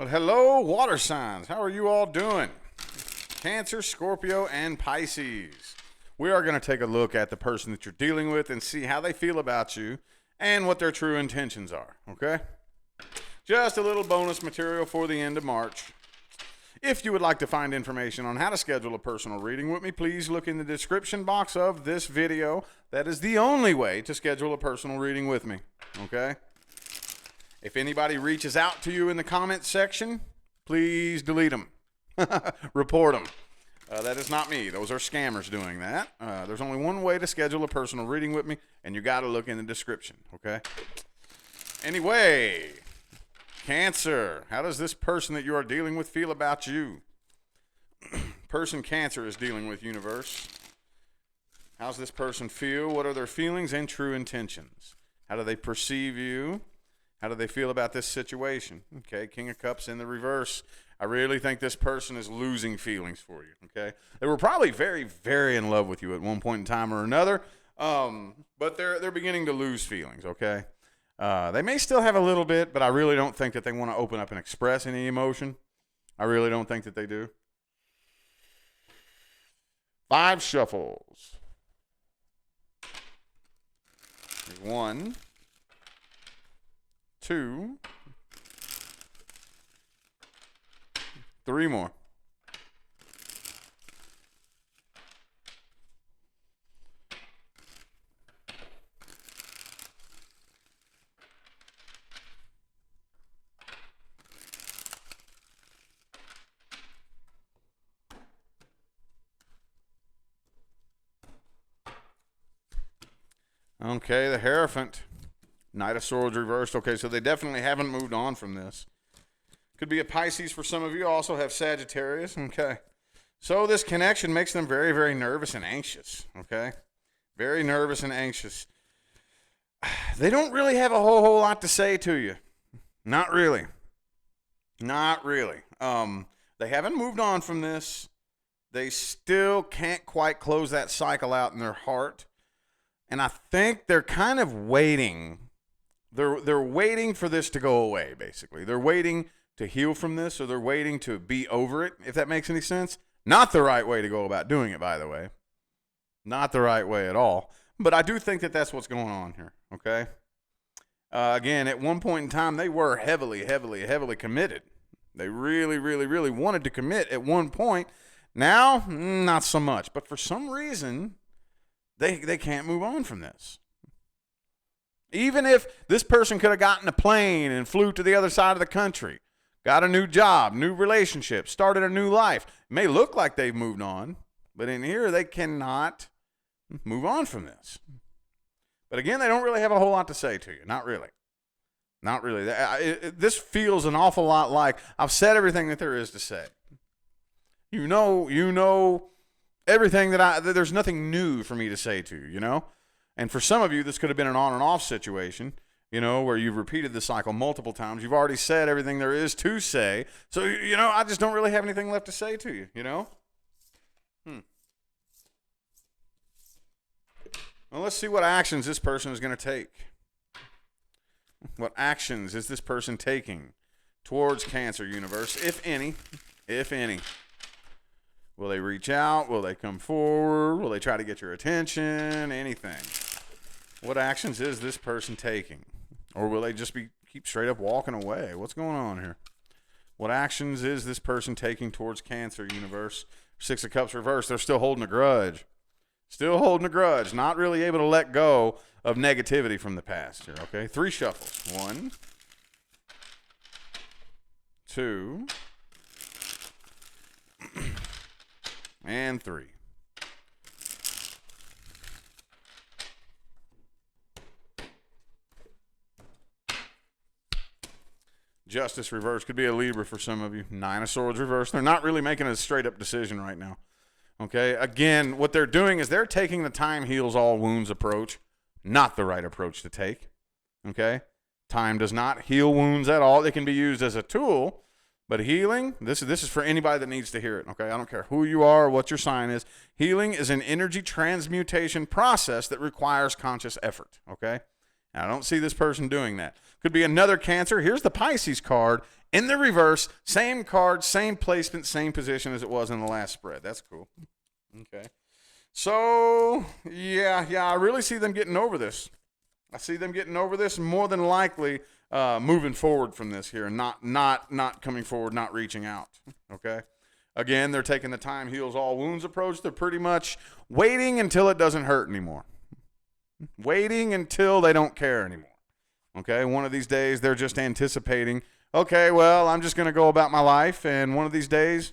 Well, hello, water signs. How are you all doing? Cancer, Scorpio, and Pisces. We are going to take a look at the person that you're dealing with and see how they feel about you and what their true intentions are, okay? Just a little bonus material for the end of March. If you would like to find information on how to schedule a personal reading with me, please look in the description box of this video. That is the only way to schedule a personal reading with me, okay? If anybody reaches out to you in the comments section, please delete them. Report them. That is not me. Those are scammers doing that. There's only one way to schedule a personal reading with me, and you got to look in the description, okay? Anyway, Cancer. How does this person that you are dealing with feel about you? Person Cancer is dealing with, universe. How's this person feel? What are their feelings and true intentions? How do they perceive you? How do they feel about this situation? Okay, King of Cups in the reverse. I really think this person is losing feelings for you, okay? They were probably very, very in love with you at one point in time or another, but they're beginning to lose feelings, okay? They may still have a little bit, but I really don't think that they want to open up and express any emotion. I really don't think that they do. 5 shuffles. There's 1, 2, 3 more. Okay, the Hierophant. Knight of Swords reversed. Okay, so they definitely haven't moved on from this. Could be a Pisces for some of you. Also have Sagittarius. Okay. So this connection makes them very, very nervous and anxious. Okay. Very nervous and anxious. They don't really have a whole lot to say to you. Not really. Not really. They haven't moved on from this. They still can't quite close that cycle out in their heart. And I think they're kind of waiting. They're waiting for this to go away, basically. They're waiting to heal from this, or they're waiting to be over it, if that makes any sense. Not the right way to go about doing it, by the way. Not the right way at all. But I do think that that's what's going on here, okay? Again, at one point in time, they were heavily, heavily, heavily committed. They really, really, really wanted to commit at one point. Now, not so much. But for some reason, they can't move on from this. Even if this person could have gotten a plane and flew to the other side of the country, got a new job, new relationship, started a new life, it may look like they've moved on, but in here they cannot move on from this. But again, they don't really have a whole lot to say to you. Not really. Not really. This feels an awful lot like I've said everything that there is to say. You know everything there's nothing new for me to say to you, you know? And for some of you, this could have been an on and off situation, you know, where you've repeated the cycle multiple times. You've already said everything there is to say. So, you know, I just don't really have anything left to say to you, you know? Well, let's see what actions this person is going to take. What actions is this person taking towards Cancer, universe, if any? If any. Will they reach out? Will they come forward? Will they try to get your attention? Anything. What actions is this person taking? Or will they just keep straight up walking away? What's going on here? What actions is this person taking towards Cancer, universe? 6 of Cups reversed. They're still holding a grudge. Still holding a grudge. Not really able to let go of negativity from the past here, okay? 3 shuffles. 1, 2, and 3. Justice reverse. Could be a Libra for some of you. 9 of Swords reverse. They're not really making a straight up decision right now. Okay, again, what they're doing is they're taking the time heals all wounds approach. Not the right approach to take. Okay, time does not heal wounds at all. It can be used as a tool. But healing, this is for anybody that needs to hear it, okay? I don't care who you are or what your sign is. Healing is an energy transmutation process that requires conscious effort, okay? I don't see this person doing that. Could be another Cancer. Here's the Pisces card in the reverse. Same card, same placement, same position as it was in the last spread. That's cool. Okay. So, yeah, I really see them getting over this. I see them getting over this and more than likely moving forward from this here and not coming forward, not reaching out. Okay. Again, they're taking the time heals all wounds approach. They're pretty much waiting until it doesn't hurt anymore. Waiting until they don't care anymore. Okay. One of these days, they're just anticipating, okay, well, I'm just going to go about my life. And one of these days,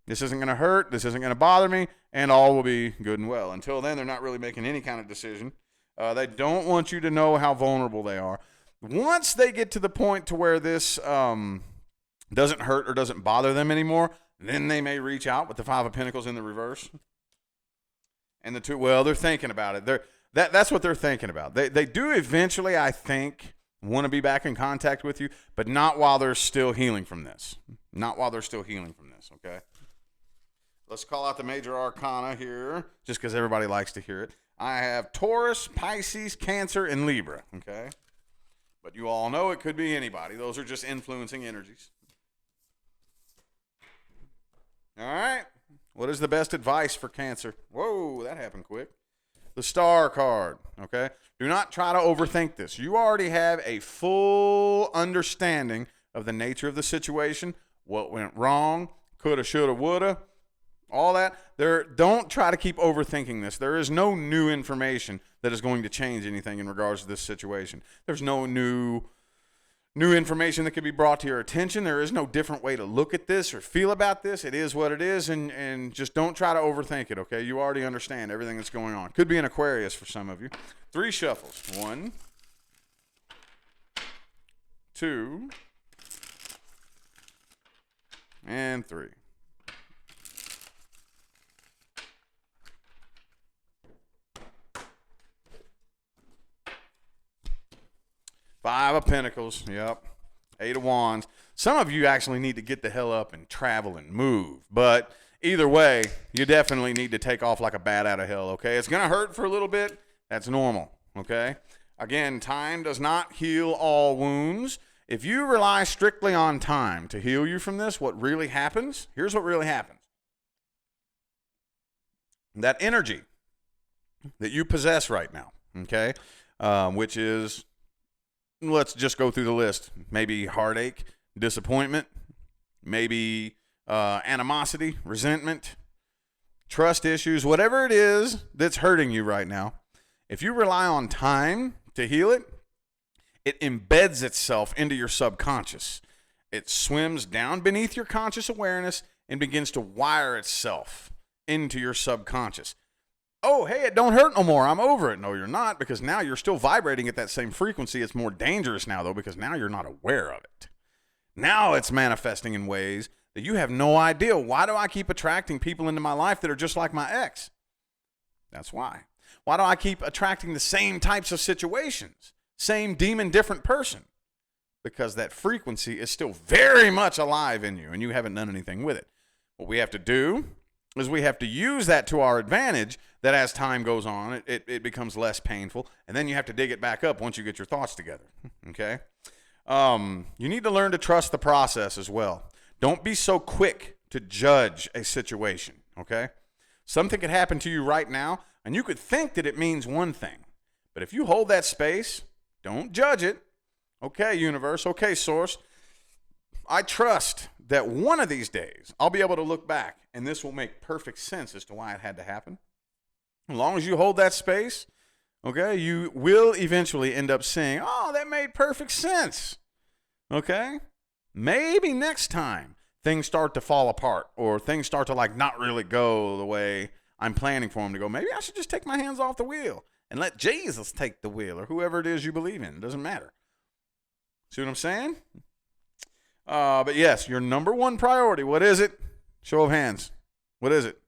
this isn't going to hurt. This isn't going to bother me. And all will be good and well. Until then, they're not really making any kind of decision. They don't want you to know how vulnerable they are. Once they get to the point to where this doesn't hurt or doesn't bother them anymore, then they may reach out with the Five of Pentacles in the reverse. And the two, well, they're thinking about it. That's what they're thinking about. They do eventually, I think, want to be back in contact with you, but not while they're still healing from this. Not while they're still healing from this, okay? Let's call out the major arcana here, just because everybody likes to hear it. I have Taurus, Pisces, Cancer, and Libra, okay? But you all know it could be anybody. Those are just influencing energies. All right. What is the best advice for Cancer? Whoa, that happened quick. The Star card, okay? Do not try to overthink this. You already have a full understanding of the nature of the situation, what went wrong, coulda, shoulda, woulda, all that. Don't try to keep overthinking this. There is no new information that is going to change anything in regards to this situation. There's no new information that could be brought to your attention. There is no different way to look at this or feel about this. It is what it is, and just don't try to overthink it, okay? You already understand everything that's going on. Could be an Aquarius for some of you. 3 shuffles. 1, 2, and 3. Five of Pentacles, yep. 8 of Wands. Some of you actually need to get the hell up and travel and move. But either way, you definitely need to take off like a bat out of hell, okay? It's going to hurt for a little bit. That's normal, okay? Again, time does not heal all wounds. If you rely strictly on time to heal you from this, what really happens, here's what really happens. That energy that you possess right now, okay, which is... let's just go through the list. Maybe heartache, disappointment, maybe animosity, resentment, trust issues, whatever it is that's hurting you right now. If you rely on time to heal it, it embeds itself into your subconscious. It swims down beneath your conscious awareness and begins to wire itself into your subconscious. Oh, hey, it don't hurt no more. I'm over it. No, you're not, because now you're still vibrating at that same frequency. It's more dangerous now, though, because now you're not aware of it. Now it's manifesting in ways that you have no idea. Why do I keep attracting people into my life that are just like my ex? That's why. Why do I keep attracting the same types of situations? Same demon, different person? Because that frequency is still very much alive in you, and you haven't done anything with it. What we have to do is we have to use that to our advantage, that as time goes on, it becomes less painful, and then you have to dig it back up once you get your thoughts together, okay? You need to learn to trust the process as well. Don't be so quick to judge a situation, okay? Something could happen to you right now, and you could think that it means one thing, but if you hold that space, don't judge it. Okay, universe, okay, source, I trust that one of these days I'll be able to look back and this will make perfect sense as to why it had to happen. As long as you hold that space, okay, you will eventually end up saying, oh, that made perfect sense. Okay? Maybe next time things start to fall apart or things start to like not really go the way I'm planning for them to go. Maybe I should just take my hands off the wheel and let Jesus take the wheel, or whoever it is you believe in. It doesn't matter. See what I'm saying? But yes, your number one priority, what is it? Show of hands. What is it?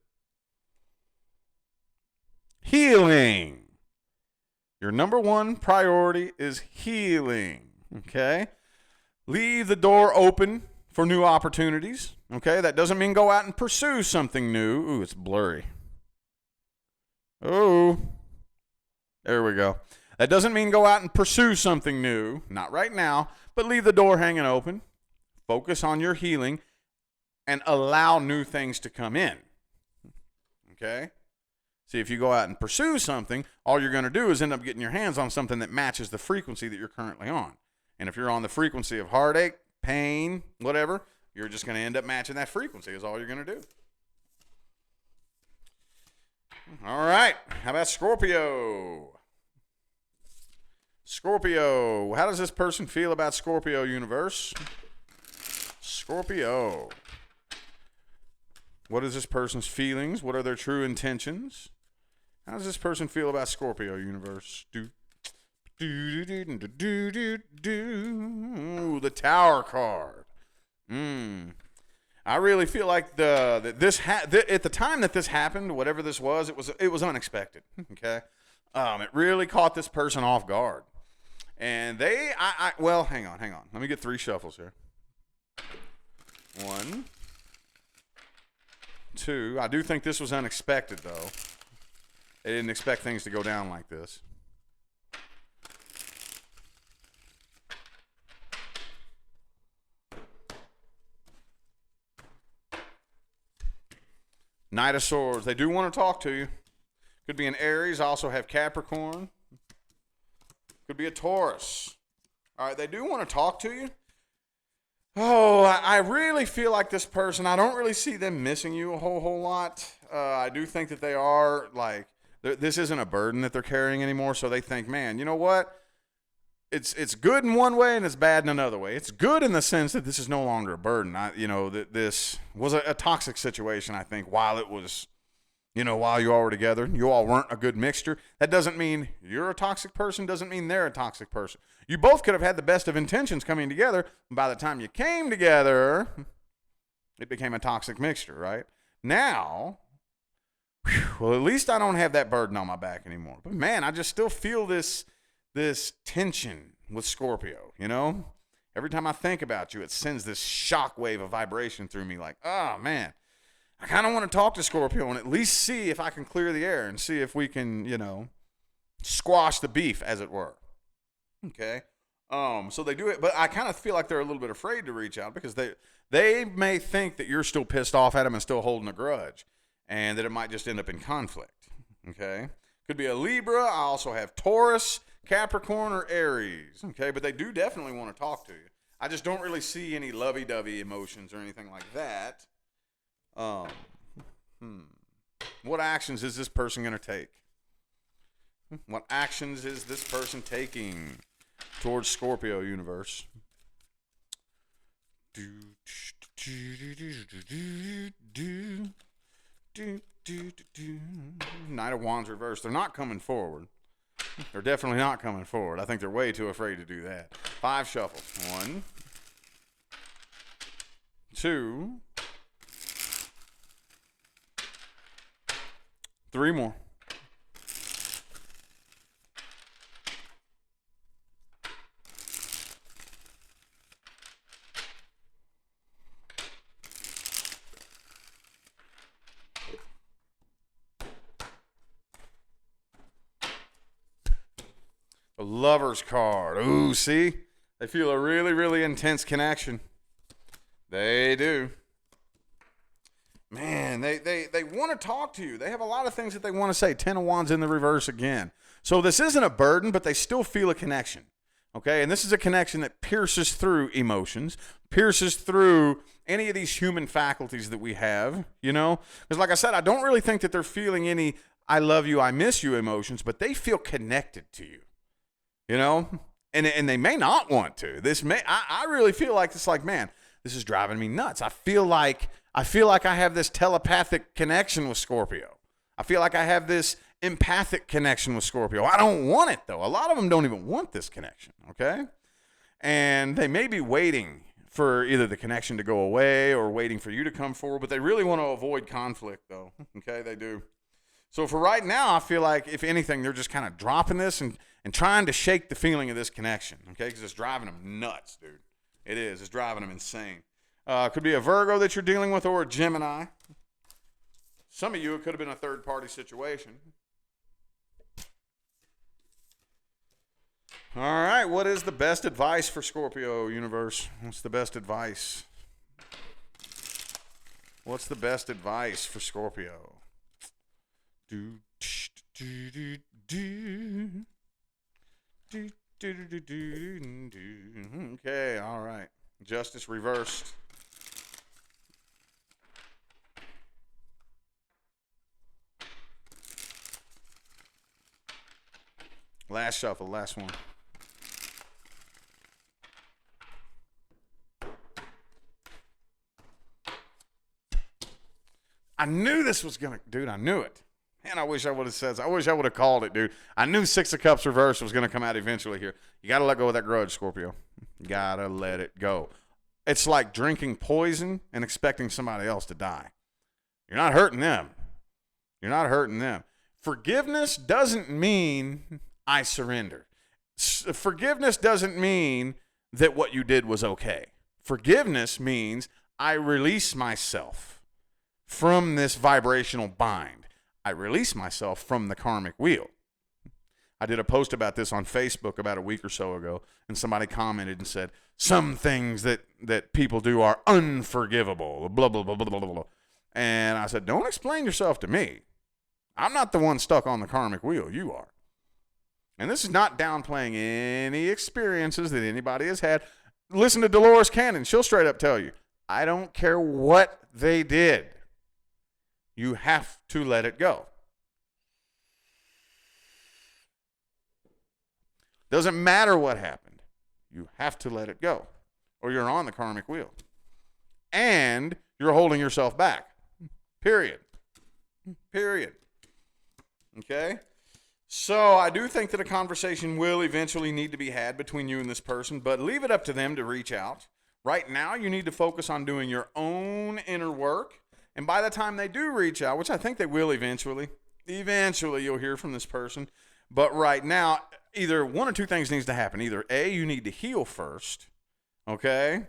Healing. Your number one priority is healing. Okay? Leave the door open for new opportunities. Okay? That doesn't mean go out and pursue something new. Ooh, it's blurry. Oh. There we go. That doesn't mean go out and pursue something new, not right now, but leave the door hanging open. Focus on your healing and allow new things to come in. Okay? See, if you go out and pursue something, all you're going to do is end up getting your hands on something that matches the frequency that you're currently on. And if you're on the frequency of heartache, pain, whatever, you're just going to end up matching that frequency is all you're going to do. All right. How about Scorpio? Scorpio. How does this person feel about Scorpio, universe? Scorpio. What is this person's feelings? What are their true intentions? How does this person feel about Scorpio, universe? Ooh, the Tower card. I really feel like at the time that this happened, whatever this was, it was unexpected. Okay, it really caught this person off guard, and well, hang on. Let me get 3 shuffles here. 1, 2. I do think this was unexpected, though. They didn't expect things to go down like this. Knight of Swords. They do want to talk to you. Could be an Aries. Also have Capricorn. Could be a Taurus. All right, they do want to talk to you. Oh, I really feel like this person, I don't really see them missing you a whole lot. I do think that they are, like, this isn't a burden that they're carrying anymore, so they think, man, you know what? It's good in one way and it's bad in another way. It's good in the sense that this is no longer a burden. This was a toxic situation, I think, while it was, while you all were together. You all weren't a good mixture. That doesn't mean you're a toxic person, doesn't mean they're a toxic person. You both could have had the best of intentions coming together. By the time you came together, it became a toxic mixture, right? Now, well, at least I don't have that burden on my back anymore. But man, I just still feel this tension with Scorpio, Every time I think about you, it sends this shock wave of vibration through me like, oh, man, I kind of want to talk to Scorpio and at least see if I can clear the air and see if we can, squash the beef, as it were. Okay? So they do it, but I kind of feel like they're a little bit afraid to reach out because they may think that you're still pissed off at them and still holding a grudge and that it might just end up in conflict. Okay? Could be a Libra. I also have Taurus, Capricorn, or Aries. Okay? But they do definitely want to talk to you. I just don't really see any lovey-dovey emotions or anything like that. What actions is this person going to take? What actions is this person taking towards Scorpio, universe? Knight of Wands reversed. They're not coming forward. They're definitely not coming forward. I think they're way too afraid to do that. 5 shuffles. 1, 2, 3 more. The Lover's card. Ooh, see? They feel a really, really intense connection. They do. Man, they want to talk to you. They have a lot of things that they want to say. 10 of Wands in the reverse again. So this isn't a burden, but they still feel a connection. Okay? And this is a connection that pierces through emotions, pierces through any of these human faculties that we have, Because like I said, I don't really think that they're feeling any I love you, I miss you emotions, but they feel connected to you. And they may not want to. I really feel like it's like, man, this is driving me nuts. I feel like I have this telepathic connection with Scorpio. I feel like I have this empathic connection with Scorpio. I don't want it, though. A lot of them don't even want this connection, okay? And they may be waiting for either the connection to go away or waiting for you to come forward, but they really want to avoid conflict, though, okay? They do. So for right now, I feel like, if anything, they're just kind of dropping this and trying to shake the feeling of this connection, okay? Because it's driving them nuts, dude. It is. It's driving them insane. Could be a Virgo that you're dealing with or a Gemini. Some of you, it could have been a third-party situation. All right, what is the best advice for Scorpio, universe? What's the best advice? What's the best advice for Scorpio? Do, do, do, do, do, do, do, do, do. Okay, all right. Justice reversed. Last shuffle, last one. I knew this was going to, dude, I knew it. Man, I wish I would have called it, dude. I knew Six of Cups reversed was going to come out eventually here. You got to let go of that grudge, Scorpio. You got to let it go. It's like drinking poison and expecting somebody else to die. You're not hurting them. You're not hurting them. Forgiveness doesn't mean I surrender. Forgiveness doesn't mean that what you did was okay. Forgiveness means I release myself from this vibrational bind. I release myself from the karmic wheel. I did a post about this on Facebook about a week or so ago, and somebody commented and said, some things that people do are unforgivable, blah, blah, blah, blah, blah, blah. And I said, don't explain yourself to me. I'm not the one stuck on the karmic wheel. You are. And this is not downplaying any experiences that anybody has had. Listen to Dolores Cannon. She'll straight up tell you, I don't care what they did. You have to let it go. Doesn't matter what happened. You have to let it go, or you're on the karmic wheel. And you're holding yourself back. Period. Period. Okay? So I do think that a conversation will eventually need to be had between you and this person, but leave it up to them to reach out. Right now, you need to focus on doing your own inner work. And by the time they do reach out, which I think they will eventually you'll hear from this person. But right now, either one or two things needs to happen. Either A, you need to heal first, okay?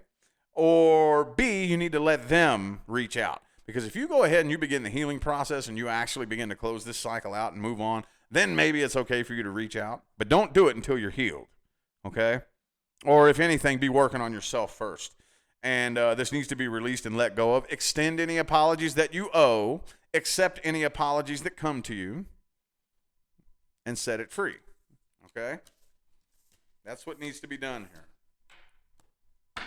Or B, you need to let them reach out. Because if you go ahead and you begin the healing process and you actually begin to close this cycle out and move on, then maybe it's okay for you to reach out. But don't do it until you're healed, okay? Or if anything, be working on yourself first. And this needs to be released and let go of. Extend any apologies that you owe. Accept any apologies that come to you. And set it free. Okay? That's what needs to be done here.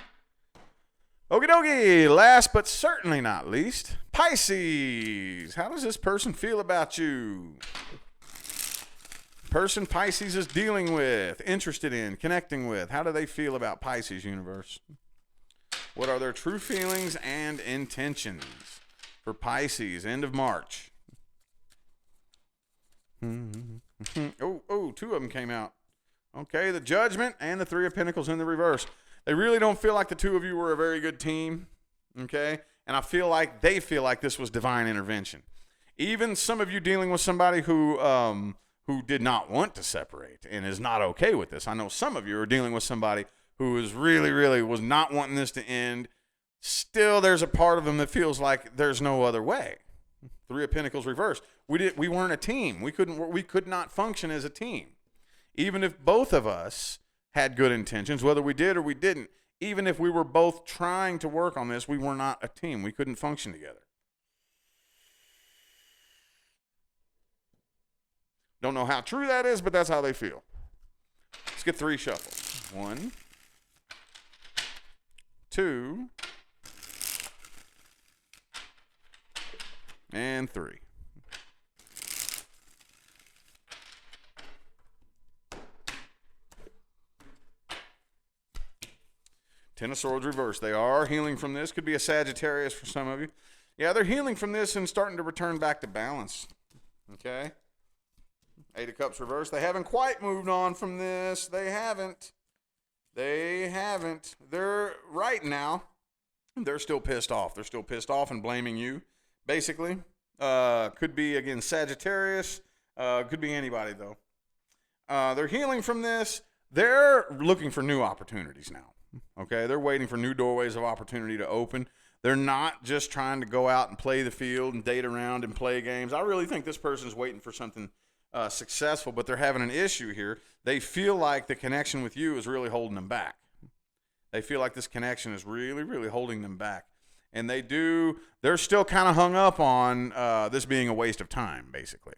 Okie dokie. Last but certainly not least, Pisces. How does this person feel about you? Person Pisces is dealing with, interested in, connecting with. How do they feel about Pisces, universe? What are their true feelings and intentions for Pisces, end of March? Oh, two of them came out. Okay, the Judgment and the Three of Pentacles in the reverse. They really don't feel like the two of you were a very good team, okay? And I feel like they feel like this was divine intervention. Even some of you dealing with somebody who did not want to separate and is not okay with this. I know some of you are dealing with somebody who is really was not wanting this to end. Still, there's a part of them that feels like there's no other way. Three of Pentacles reversed. We weren't a team. We could not function as a team. Even if both of us had good intentions, whether we did or we didn't, even if we were both trying to work on this, we were not a team. We couldn't function together. Don't know how true that is, but that's how they feel. Let's get three shuffles. 1, 2, and 3. Ten of Swords reversed. They are healing from this. Could be a Sagittarius for some of you. Yeah, they're healing from this and starting to return back to balance. Okay? Eight of Cups reversed. They haven't quite moved on from this. They haven't. They're right now. They're still pissed off. They're still pissed off and blaming you, basically. Could be, again, Sagittarius. Could be anybody, though. They're healing from this. They're looking for new opportunities now. Okay? They're waiting for new doorways of opportunity to open. They're not just trying to go out and play the field and date around and play games. I really think this person's waiting for something successful, but they're having an issue here. They feel like the connection with you is really holding them back. They feel like this connection is really, really holding them back. And they're still kind of hung up on this being a waste of time, basically.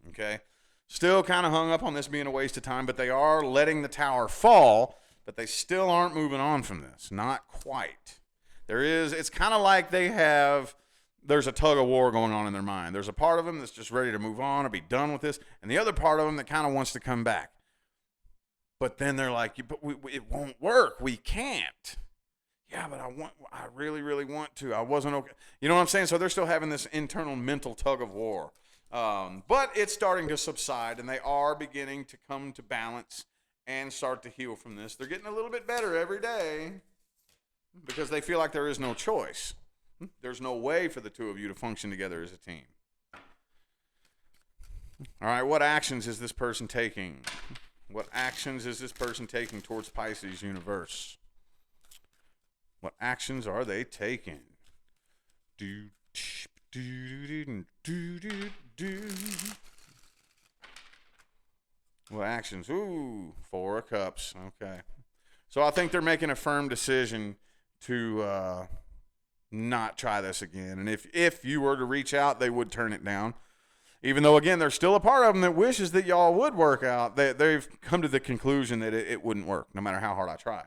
Okay? Still kind of hung up on this being a waste of time, but they are letting the tower fall, but they still aren't moving on from this. Not quite. It's kind of like there's a tug of war going on in their mind. There's a part of them that's just ready to move on or be done with this, and the other part of them that kind of wants to come back. But then they're like, but it won't work. We can't. Yeah, but I really, really want to. I wasn't okay. You know what I'm saying? So they're still having this internal mental tug of war. But it's starting to subside, and they are beginning to come to balance and start to heal from this. They're getting a little bit better every day because they feel like there is no choice. There's no way for the two of you to function together as a team. All right, what actions is this person taking? What actions is this person taking towards Pisces universe? What actions are they taking? What actions? Ooh, 4 of Cups. Okay. So I think they're making a firm decision to not try this again. And if you were to reach out, they would turn it down. Even though, again, there's still a part of them that wishes that y'all would work out. They've come to the conclusion that it wouldn't work, no matter how hard I try.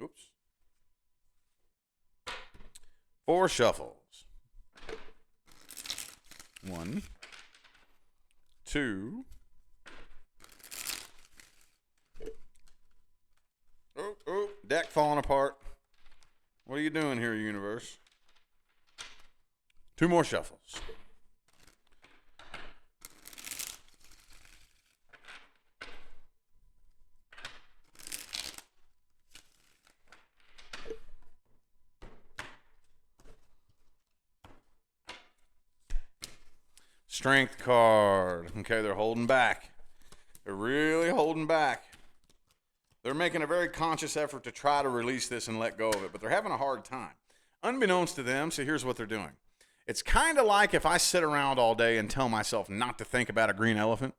Oops. 4 shuffles. 1, 2. Oh, deck falling apart. What are you doing here, universe? 2 more shuffles. Strength card. Okay, they're holding back. They're really holding back. They're making a very conscious effort to try to release this and let go of it, but they're having a hard time. Unbeknownst to them, so here's what they're doing. It's kind of like if I sit around all day and tell myself not to think about a green elephant,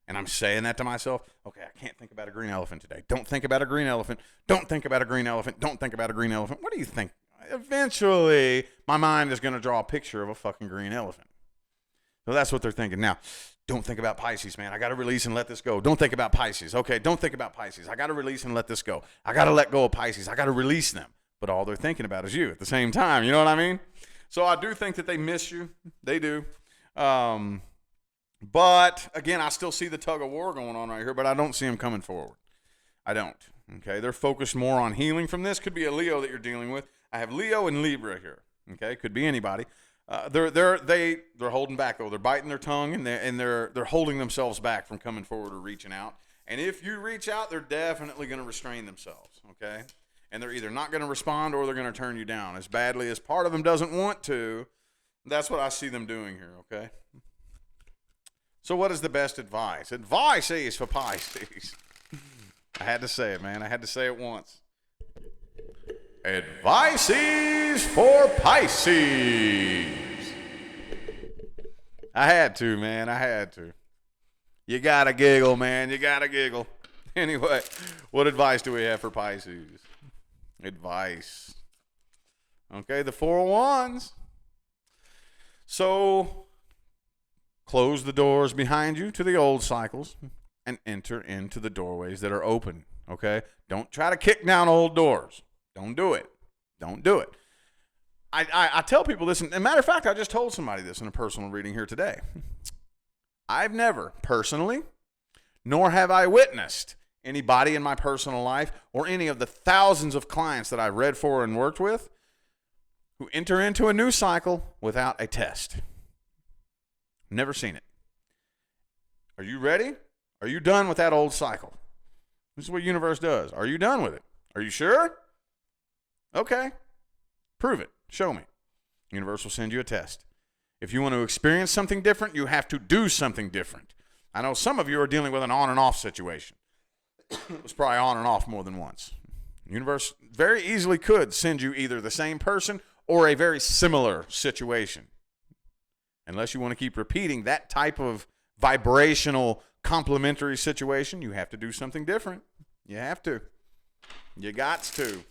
and I'm saying that to myself, okay, I can't think about a green elephant today. Don't think about a green elephant. Don't think about a green elephant. Don't think about a green elephant. What do you think? Eventually, my mind is going to draw a picture of a fucking green elephant. So that's what they're thinking. Now, don't think about Pisces, man. I got to release and let this go. Don't think about Pisces. Okay, don't think about Pisces. I got to release and let this go. I got to let go of Pisces. I got to release them. But all they're thinking about is you at the same time. You know what I mean? So I do think that they miss you. They do. But, again, I still see the tug of war going on right here, but I don't see them coming forward. I don't. Okay, they're focused more on healing from this. Could be a Leo that you're dealing with. I have Leo and Libra here. Okay, could be anybody. They're holding back though. They're biting their tongue and they're holding themselves back from coming forward or reaching out. And if you reach out, they're definitely going to restrain themselves. Okay, and they're either not going to respond or they're going to turn you down as badly as part of them doesn't want to. That's what I see them doing here. Okay. So what is the best advice? Advice is for Pisces. I had to say it, man. I had to say it once. Advice is for Pisces. I had to, man. I had to. You gotta giggle, man. You gotta giggle. Anyway, what advice do we have for Pisces? Advice. Okay, the 4 of Wands. So, close the doors behind you to the old cycles and enter into the doorways that are open. Okay? Don't try to kick down old doors. Don't do it. Don't do it. I tell people this, and as a matter of fact, I just told somebody this in a personal reading here today. I've never personally, nor have I witnessed anybody in my personal life or any of the thousands of clients that I've read for and worked with who enter into a new cycle without a test. Never seen it. Are you ready? Are you done with that old cycle? This is what universe does. Are you done with it? Are you sure? Okay. Prove it. Show me. Universe will send you a test. If you want to experience something different, you have to do something different. I know some of you are dealing with an on and off situation. It was probably on and off more than once. Universe very easily could send you either the same person or a very similar situation. Unless you want to keep repeating that type of vibrational complementary situation, you have to do something different. You have to. You gots to.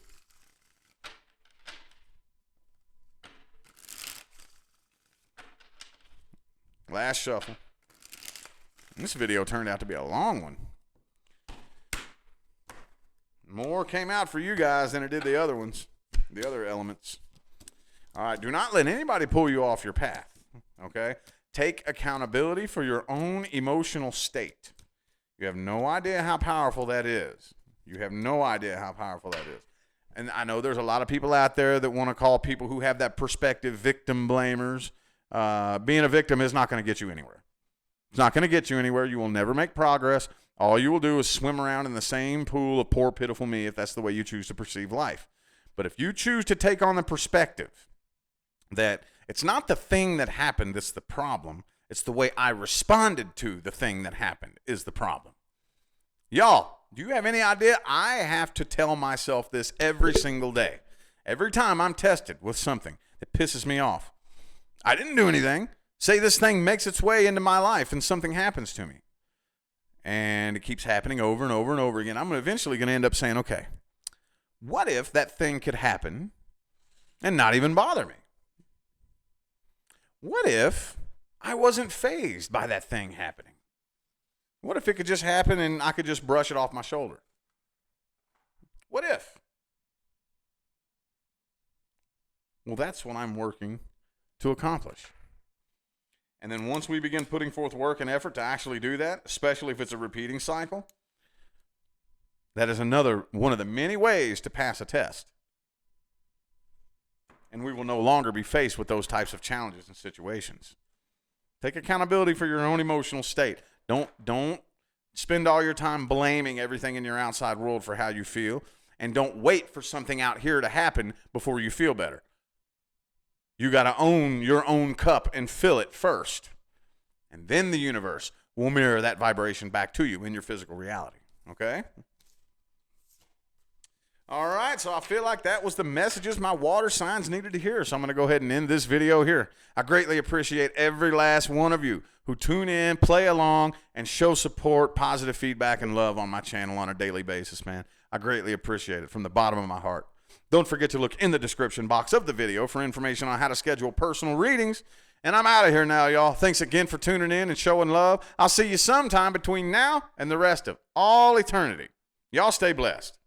Last shuffle. This video turned out to be a long one. More came out for you guys than it did the other ones, the other elements. All right, do not let anybody pull you off your path, okay? Take accountability for your own emotional state. You have no idea how powerful that is. You have no idea how powerful that is. And I know there's a lot of people out there that want to call people who have that perspective victim blamers. Being a victim is not going to get you anywhere. It's not going to get you anywhere. You will never make progress. All you will do is swim around in the same pool of poor, pitiful me if that's the way you choose to perceive life. But if you choose to take on the perspective that it's not the thing that happened that's the problem, it's the way I responded to the thing that happened is the problem. Y'all, do you have any idea? I have to tell myself this every single day. Every time I'm tested with something that pisses me off. I didn't do anything. Say this thing makes its way into my life and something happens to me. And it keeps happening over and over and over again. I'm eventually going to end up saying, okay, what if that thing could happen and not even bother me? What if I wasn't fazed by that thing happening? What if it could just happen and I could just brush it off my shoulder? What if? Well, that's what I'm working to accomplish. And then once we begin putting forth work and effort to actually do that, especially if it's a repeating cycle, that is another one of the many ways to pass a test. And we will no longer be faced with those types of challenges and situations. Take accountability for your own emotional state. Don't spend all your time blaming everything in your outside world for how you feel. And don't wait for something out here to happen before you feel better. You got to own your own cup and fill it first. And then the universe will mirror that vibration back to you in your physical reality. Okay? All right, so I feel like that was the messages my water signs needed to hear. So I'm going to go ahead and end this video here. I greatly appreciate every last one of you who tune in, play along, and show support, positive feedback, and love on my channel on a daily basis, man. I greatly appreciate it from the bottom of my heart. Don't forget to look in the description box of the video for information on how to schedule personal readings. And I'm out of here now, y'all. Thanks again for tuning in and showing love. I'll see you sometime between now and the rest of all eternity. Y'all stay blessed.